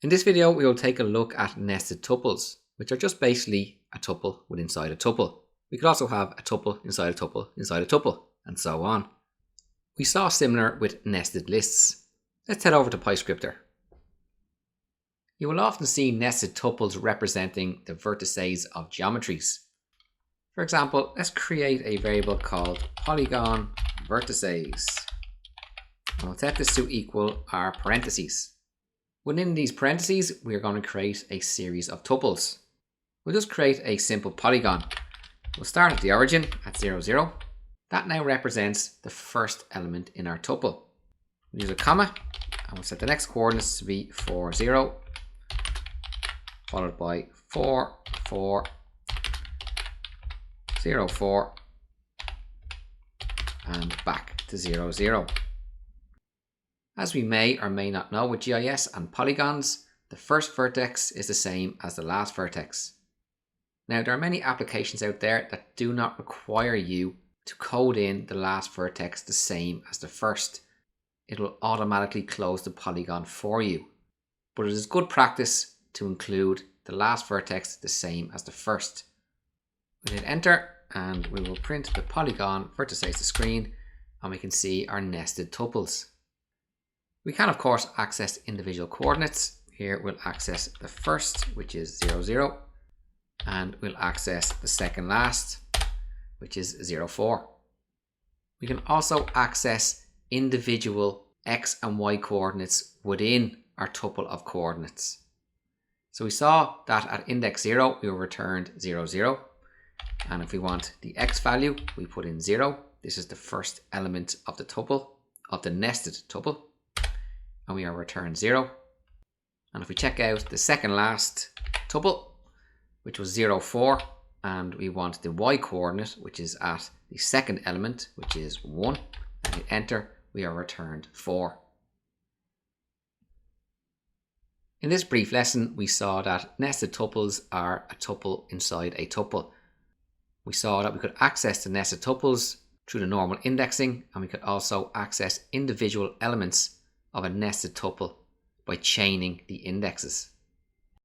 In this video, we will take a look at nested tuples, which are just basically a tuple within inside a tuple. We could also have a tuple inside a tuple inside a tuple, and so on. We saw similar with nested lists. Let's head over to PyScripter. You will often see nested tuples representing the vertices of geometries. For example, let's create a variable called polygon vertices. And we'll set this to equal our parentheses. Within these parentheses, we are going to create a series of tuples. We'll just create a simple polygon. We'll start at the origin at 0, 0. That now represents the first element in our tuple. We'll use a comma and we'll set the next coordinates to be 4, 0, followed by 4, 4, 0, 4, and back to 0, 0. As we may or may not know with GIS and polygons, the first vertex is the same as the last vertex. Now, there are many applications out there that do not require you to code in the last vertex the same as the first. It will automatically close the polygon for you. But it is good practice to include the last vertex the same as the first. We'll hit enter and we will print the polygon vertices to screen, and we can see our nested tuples. We can of course access individual coordinates. Here we'll access the first, which is 0, 0, and we'll access the second last, which is 0, 4. We can also access individual x and y coordinates within our tuple of coordinates. So we saw that at index 0 we were returned 0, 0, and if we want the x value we put in 0. This is the first element of the tuple, of the nested tuple, and we are returned 0. And if we check out the second last tuple, which was 0, 4, and we want the y coordinate, which is at the second element, which is 1, and hit enter, we are returned 4. In this brief lesson, we saw that nested tuples are a tuple inside a tuple. We saw that we could access the nested tuples through the normal indexing, and we could also access individual elements of a nested tuple by chaining the indexes.